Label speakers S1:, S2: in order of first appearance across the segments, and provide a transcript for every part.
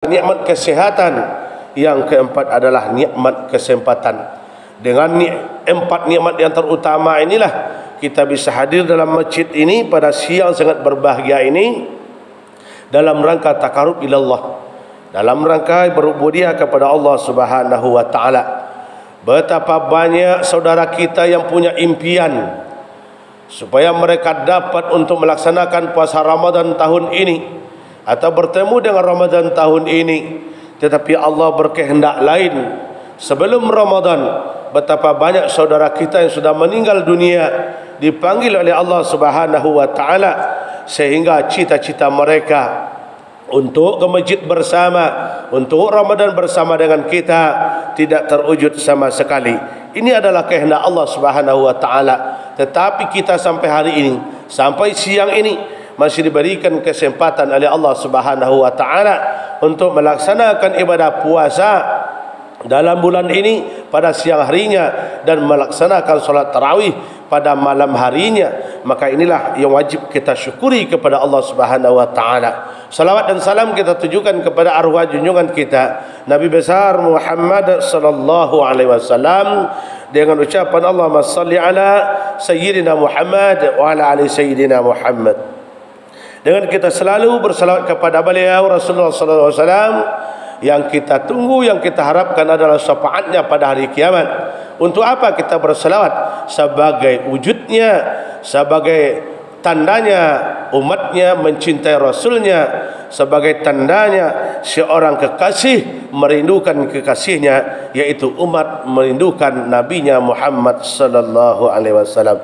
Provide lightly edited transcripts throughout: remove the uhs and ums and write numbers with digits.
S1: nikmat kesehatan, yang keempat adalah nikmat kesempatan. Dengan empat nikmat yang terutama inilah kita bisa hadir dalam masjid ini pada siang sangat berbahagia ini dalam rangka takarub ilallah, dalam rangka berubudiyah kepada Allah Subhanahu wa taala. Betapa banyak saudara kita yang punya impian supaya mereka dapat untuk melaksanakan puasa Ramadan tahun ini atau bertemu dengan Ramadan tahun ini, tetapi Allah berkehendak lain. Sebelum Ramadan, betapa banyak saudara kita yang sudah meninggal dunia dipanggil oleh Allah Subhanahu wa taala, sehingga cita-cita mereka untuk ke masjid bersama, untuk Ramadan bersama dengan kita tidak terwujud sama sekali. Ini adalah kehendak Allah Subhanahu wa taala. Tetapi kita sampai hari ini, sampai siang ini masih diberikan kesempatan oleh Allah Subhanahu wa taala untuk melaksanakan ibadah puasa dalam bulan ini pada siang harinya dan melaksanakan solat tarawih pada malam harinya. Maka inilah yang wajib kita syukuri kepada Allah Subhanahu wa taala. Salawat dan salam kita tujukan kepada arwah junjungan kita Nabi besar Muhammad sallallahu alaihi wasallam dengan ucapan Allahumma salli ala sayyidina Muhammad wa ala ali sayyidina Muhammad. Dengan kita selalu bersalawat kepada beliau Rasulullah sallallahu alaihi wasallam, yang kita tunggu, yang kita harapkan adalah syafaatnya pada hari kiamat. Untuk apa kita bersalawat? Sebagai wujudnya, sebagai tandanya umatnya mencintai Rasulnya, sebagai tandanya seorang kekasih merindukan kekasihnya, yaitu umat merindukan nabinya Muhammad sallallahu alaihi wasallam.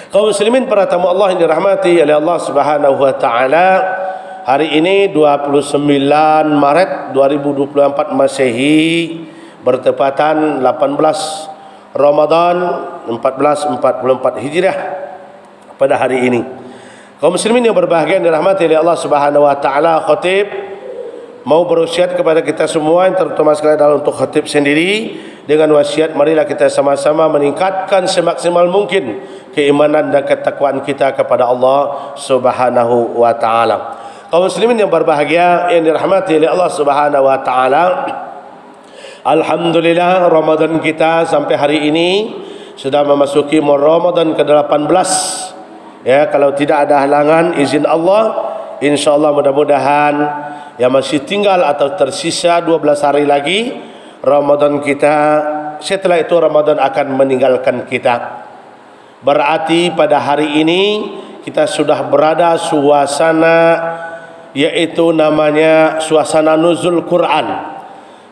S1: Kaum muslimin para tamu Allah yang dirahmati oleh Allah Subhanahu wa taala, hari ini 29 Maret 2024 Masehi bertepatan 18 Ramadan 1444 Hijriah pada hari ini. Kaum muslimin yang berbahagia yang dirahmati oleh Allah Subhanahu wa taala, khatib mau berwasiat kepada kita semua, yang terutama sekali adalah untuk khatib sendiri, dengan wasiat marilah kita sama-sama meningkatkan semaksimal mungkin keimanan dan ketakwaan kita kepada Allah Subhanahu wa taala. Kaum muslimin yang berbahagia yang dirahmati oleh Allah Subhanahu wa taala, alhamdulillah Ramadan kita sampai hari ini sudah memasuki Ramadan ke-18. Ya, kalau tidak ada halangan izin Allah, insyaallah mudah-mudahan yang masih tinggal atau tersisa 12 hari lagi Ramadan kita, setelah itu Ramadan akan meninggalkan kita. Berarti pada hari ini kita sudah berada suasana, yaitu namanya suasana nuzul Quran.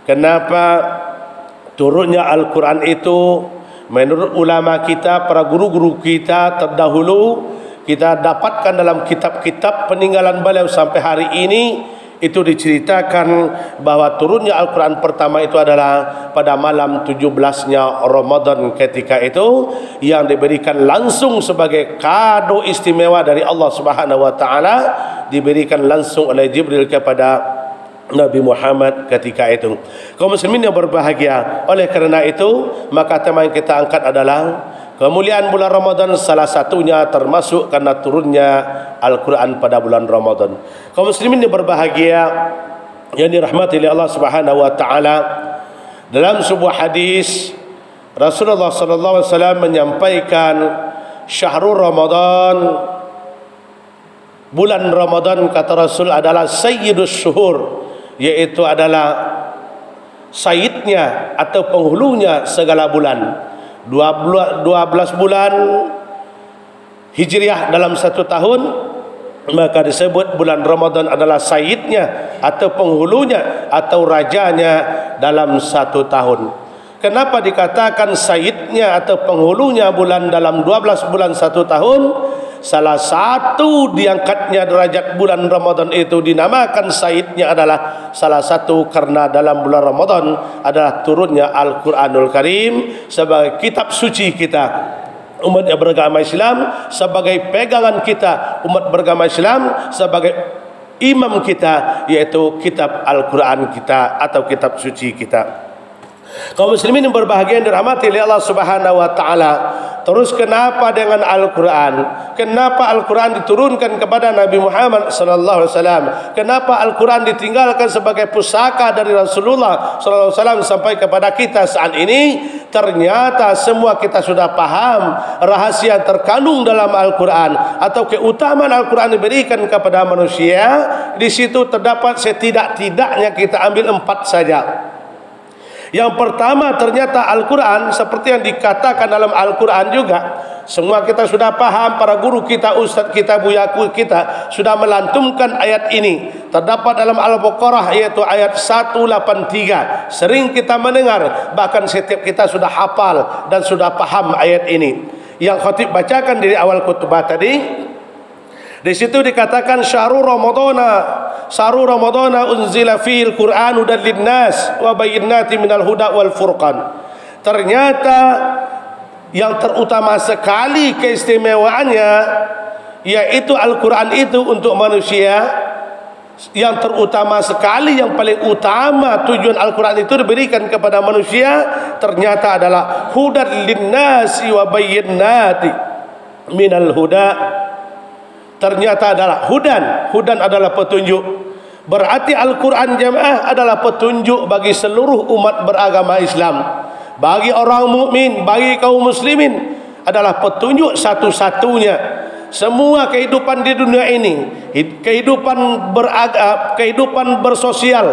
S1: Kenapa turunnya Al-Quran itu? Menurut ulama kita, para guru-guru kita terdahulu, kita dapatkan dalam kitab-kitab peninggalan beliau sampai hari ini, itu diceritakan bahwa turunnya Al-Quran pertama itu adalah pada malam 17-nya Ramadan ketika itu, yang diberikan langsung sebagai kado istimewa dari Allah Subhanahu wa taala, diberikan langsung oleh Jibril kepada Nabi Muhammad ketika itu. Kaum muslimin yang berbahagia, oleh kerana itu maka tema yang kita angkat adalah kemuliaan bulan Ramadan, salah satunya termasuk karena turunnya Al-Quran pada bulan Ramadan. Kaum muslimin yang berbahagia yang dirahmati oleh Allah Subhanahu wa taala, dalam sebuah hadis Rasulullah sallallahu alaihi wasallam menyampaikan, syahrul Ramadan, bulan Ramadan kata Rasul adalah sayyidus syuhur, yaitu adalah sayyidnya atau penghulunya segala bulan. 12 bulan Hijriah dalam satu tahun, maka disebut bulan Ramadan adalah sayyidnya atau penghulunya atau rajanya dalam satu tahun. Kenapa dikatakan sayyidnya atau penghulunya bulan dalam 12 bulan satu tahun? Salah satu diangkatnya derajat bulan Ramadan itu dinamakan sayyidnya adalah salah satu karena dalam bulan Ramadan adalah turunnya Al-Quranul Karim sebagai kitab suci kita umat yang beragama Islam, sebagai pegangan kita umat beragama Islam, sebagai imam kita, yaitu kitab Al-Quran kita atau kitab suci kita. Kaum muslimin yang berbahagia yang dirahmati oleh Allah Subhanahu wa taala, Terus kenapa dengan Al-Quran? Kenapa Al-Quran diturunkan kepada Nabi Muhammad sallallahu alaihi wasallam? Kenapa Al-Quran ditinggalkan sebagai pusaka dari Rasulullah sallallahu alaihi wasallam sampai kepada kita saat ini? Ternyata semua kita sudah paham rahasia yang terkandung dalam Al-Quran atau keutamaan Al-Quran diberikan kepada manusia. Di situ terdapat setidak-tidaknya kita ambil 4 saja. Yang pertama, ternyata Al-Quran seperti yang dikatakan dalam Al-Quran juga, semua kita sudah paham, para guru kita, ustaz kita, buyaku kita sudah melantunkan ayat ini. Terdapat dalam Al-Baqarah yaitu ayat 183. Sering kita mendengar, bahkan setiap kita sudah hafal dan sudah paham ayat ini. Yang khatib bacakan dari awal khutbah tadi, di situ dikatakan syahrul ramadana unzila fil Qur'an hudan linnas wa bayyinatin minal huda wal furqan. Ternyata yang terutama sekali keistimewaannya yaitu Al-Quran itu untuk manusia. Yang terutama sekali, yang paling utama tujuan Al-Quran itu diberikan kepada manusia ternyata adalah hudan linnasi wa bayyinatin minal huda. Ternyata adalah hudan adalah petunjuk. Berarti Al-Quran jamaah adalah petunjuk bagi seluruh umat beragama Islam. Bagi orang mukmin, bagi kaum muslimin adalah petunjuk satu-satunya. Semua kehidupan di dunia ini, kehidupan bersosial,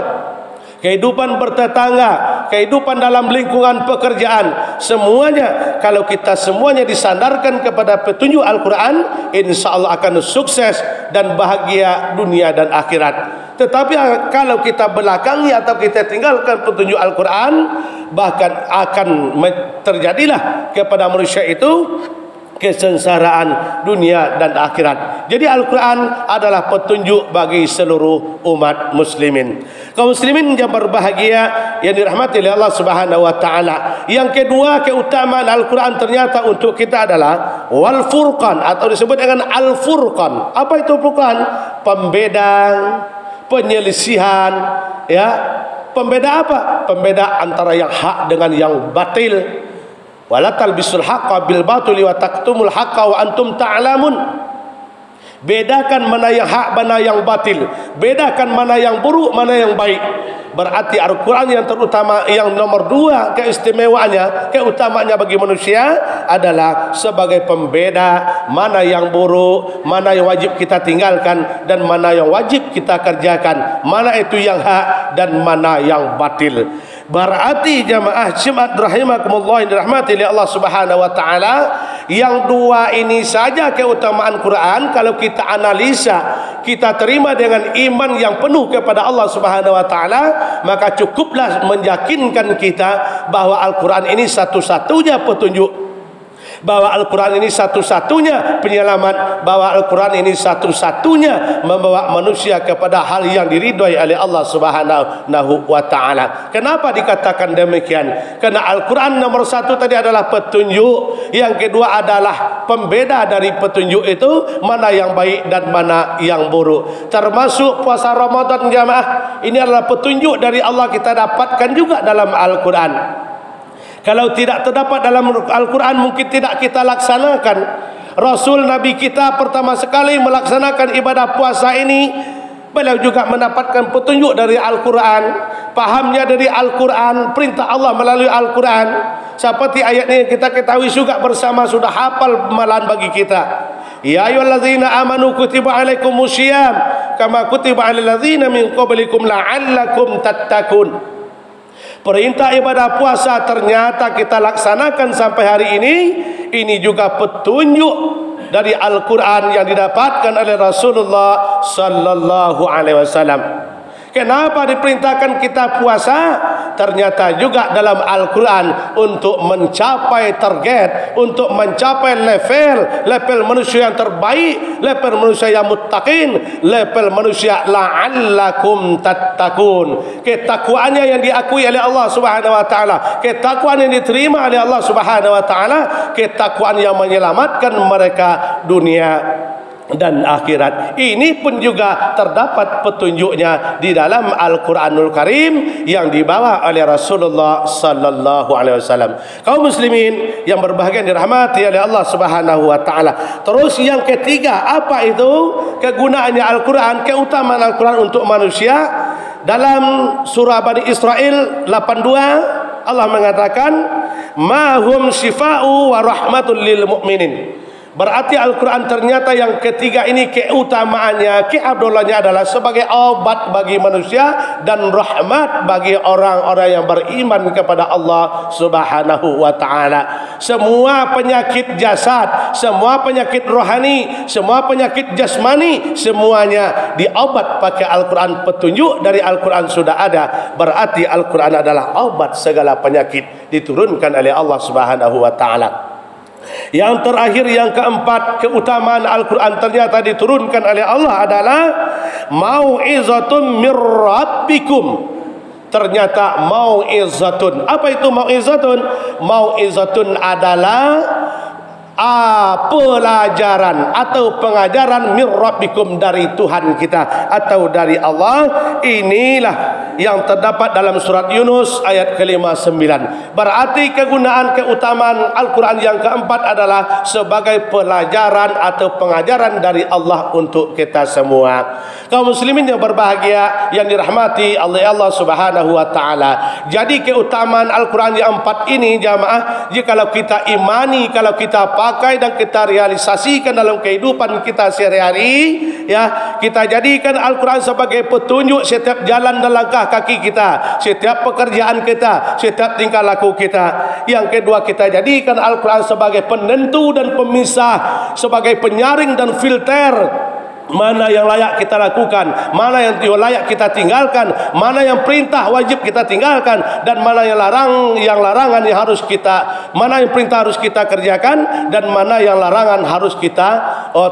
S1: kehidupan bertetangga, kehidupan dalam lingkungan pekerjaan, semuanya kalau kita semuanya disandarkan kepada petunjuk Al-Quran, insya Allah akan sukses dan bahagia dunia dan akhirat. Tetapi kalau kita belakangi atau kita tinggalkan petunjuk Al-Quran, bahkan akan terjadilah kepada manusia itu kesengsaraan dunia dan akhirat. Jadi Al-Quran adalah petunjuk bagi seluruh umat muslimin. Kaum muslimin yang berbahagia yang dirahmati oleh Allah Subhanahu wa taala. Yang kedua, keutamaan Al-Quran ternyata untuk kita adalah wal furqan atau disebut dengan al-furqan. Apa itu furqan? Pembeda, penyelisihan, ya. Pembeda apa? Pembeda antara yang hak dengan yang batil. Wala talbisul haqqa bil batili wa taktumul haqqa wa antum ta'lamun. Bedakan mana yang hak, mana yang batil. Bedakan mana yang buruk, mana yang baik. Berarti Al-Quran yang terutama, yang nomor 2 keistimewaannya, keutamaannya bagi manusia adalah sebagai pembeda mana yang buruk, mana yang wajib kita tinggalkan dan mana yang wajib kita kerjakan, mana itu yang hak dan mana yang batil. Berarti jamaah Jumat rahimakumullah yang dirahmati oleh Allah Subhanahu wa taala, yang 2 ini saja keutamaan Quran kalau kita analisa, kita terima dengan iman yang penuh kepada Allah Subhanahu wa taala, maka cukuplah meyakinkan kita bahwa Al-Quran ini satu-satunya petunjuk, bahwa Al-Quran ini satu-satunya penyelamat, bahwa Al-Quran ini satu-satunya membawa manusia kepada hal yang diridhai oleh Allah Subhanahu wa taala. Kenapa dikatakan demikian? Karena Al-Quran nomor 1 tadi adalah petunjuk, yang kedua adalah pembeda dari petunjuk itu, mana yang baik dan mana yang buruk. Termasuk puasa Ramadan jamaah, ini adalah petunjuk dari Allah, kita dapatkan juga dalam Al-Quran. Kalau tidak terdapat dalam Al-Quran, mungkin tidak kita laksanakan. Rasul Nabi kita pertama sekali melaksanakan ibadah puasa ini, beliau juga mendapatkan petunjuk dari Al-Quran, pahamnya dari Al-Quran, perintah Allah melalui Al-Quran. Seperti ayat ini kita ketahui juga bersama, sudah hafal malahan bagi kita. Ya ayyuhallazina amanu kutiba alaikumusiyam kama kutiba alal ladzina min qablikum la'allakum tattaqun. Perintah ibadah puasa ternyata kita laksanakan sampai hari ini juga petunjuk dari Al-Quran yang didapatkan oleh Rasulullah sallallahu alaihi wasallam. Kenapa diperintahkan kita puasa? Ternyata juga dalam Al-Quran untuk mencapai target, untuk mencapai level manusia yang terbaik, level manusia yang muttaqin, level manusia la'allakum tattaqun. Ketakwaannya yang diakui oleh Allah Subhanahu wa taala, ketakwaan yang diterima oleh Allah Subhanahu wa taala, ketakwaan yang menyelamatkan mereka dunia dan akhirat. Ini pun juga terdapat petunjuknya di dalam Al-Quranul Karim yang dibawa oleh Rasulullah sallallahu alaihi wasallam. Kaum muslimin yang berbahagia dirahmati oleh Allah Subhanahu wa taala. Terus yang ketiga, apa itu kegunaannya Al-Quran, keutamaan Al-Quran untuk manusia? Dalam surah Bani Israel 82 Allah mengatakan, "Ma hum syifa'u wa rahmatul lil mu'minin." Berarti Al-Quran ternyata yang ketiga ini keutamaannya, keabdalannya adalah sebagai obat bagi manusia dan rahmat bagi orang-orang yang beriman kepada Allah Subhanahu wa taala. Semua penyakit jasad, semua penyakit rohani, semua penyakit jasmani, semuanya diobat pakai Al-Quran. Petunjuk dari Al-Quran sudah ada. Berarti Al-Quran adalah obat segala penyakit, diturunkan oleh Allah Subhanahu wa taala. Yang terakhir, yang keempat, keutamaan Al-Quran ternyata diturunkan oleh Allah adalah mau'izatun mir rabbikum. Ternyata mau'izatun. Apa itu mau'izatun? Mau'izatun adalah pelajaran atau pengajaran mir rabbikum, dari Tuhan kita atau dari Allah. Inilah yang terdapat dalam surat Yunus ayat ke-59. Berarti kegunaan keutamaan Al-Quran yang keempat adalah sebagai pelajaran atau pengajaran dari Allah untuk kita semua. Kaum muslimin yang berbahagia yang dirahmati oleh Allah Subhanahu wa taala. Jadi keutamaan Al-Quran yang empat ini jamaah, jikalau kita imani, kalau kita pakai dan kita realisasikan dalam kehidupan kita sehari-hari, ya, kita jadikan Al-Quran sebagai petunjuk setiap jalan dan langkah kaki kita, setiap pekerjaan kita, setiap tingkah laku kita. Yang kedua, kita jadikan Al-Quran sebagai penentu dan pemisah, sebagai penyaring dan filter mana yang layak kita lakukan, mana yang layak kita tinggalkan, mana yang perintah wajib kita tinggalkan, dan mana yang larangan yang harus kita, mana yang perintah harus kita kerjakan, dan mana yang larangan harus kita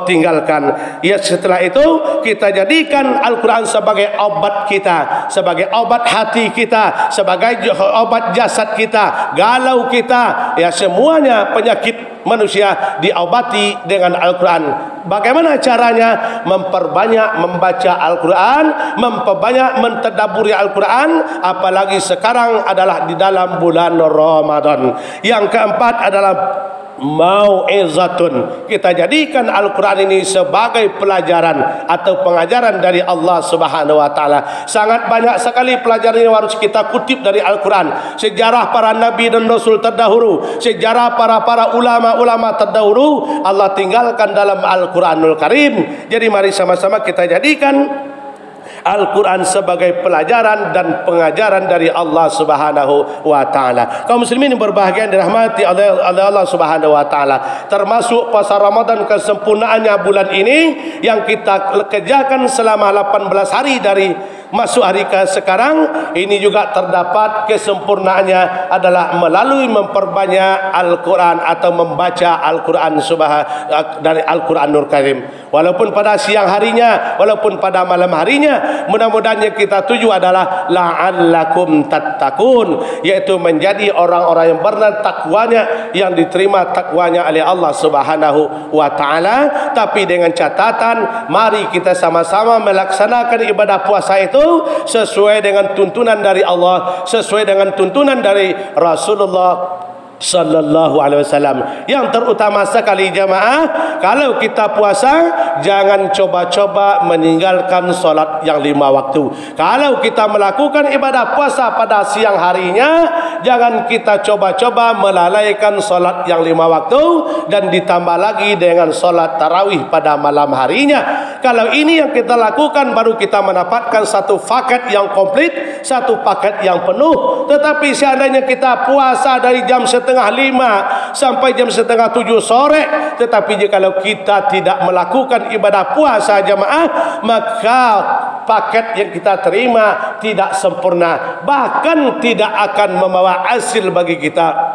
S1: tinggalkan. Ya, setelah itu kita jadikan Al-Quran sebagai obat kita, sebagai obat hati kita, sebagai obat jasad kita, galau kita, ya, semuanya penyakit manusia diobati dengan Al-Quran. Bagaimana caranya? Memperbanyak membaca Al-Quran, memperbanyak mentadaburi Al-Quran, apalagi sekarang adalah di dalam bulan Ramadan. Yang keempat adalah mau'izatun. Kita jadikan Al-Quran ini sebagai pelajaran atau pengajaran dari Allah Subhanahu wa taala. Sangat banyak sekali pelajaran yang harus kita kutip dari Al-Quran. Sejarah para nabi dan rasul terdahulu, sejarah para ulama-ulama terdahulu, Allah tinggalkan dalam Al-Quranul Karim. Jadi mari sama-sama kita jadikan Al-Quran sebagai pelajaran dan pengajaran dari Allah Subhanahu wa taala. Kaum muslimin yang berbahagia yang dirahmati oleh Allah Subhanahu wa taala, termasuk puasa Ramadan kesempurnaannya bulan ini yang kita kerjakan selama 18 hari dari masuk hari ke sekarang ini, juga terdapat kesempurnaannya adalah melalui memperbanyak Al-Quran atau membaca Al-Quran dari Al-Quranul Karim. Walaupun pada siang harinya, walaupun pada malam harinya, mudah-mudahan yang kita tuju adalah la'allakum tattaqun, yaitu menjadi orang-orang yang benar takwanya, yang diterima takwanya oleh Allah Subhanahu wa taala. Tapi dengan catatan, mari kita sama-sama melaksanakan ibadah puasa itu sesuai dengan tuntunan dari Allah, sesuai dengan tuntunan dari Rasulullah sallallahu alaihi wasallam. Yang terutama sekali jamaah, kalau kita puasa jangan coba-coba meninggalkan solat yang 5 waktu. Kalau kita melakukan ibadah puasa pada siang harinya, jangan kita coba-coba melalaikan solat yang 5 waktu dan ditambah lagi dengan solat tarawih pada malam harinya. Kalau ini yang kita lakukan, baru kita mendapatkan satu paket yang komplit, satu paket yang penuh. Tetapi seandainya kita puasa dari jam 6:30 sampai jam 6:30 sore, tetapi jikalau kita tidak melakukan ibadah puasa jamaah, maka paket yang kita terima tidak sempurna, bahkan tidak akan membawa hasil bagi kita.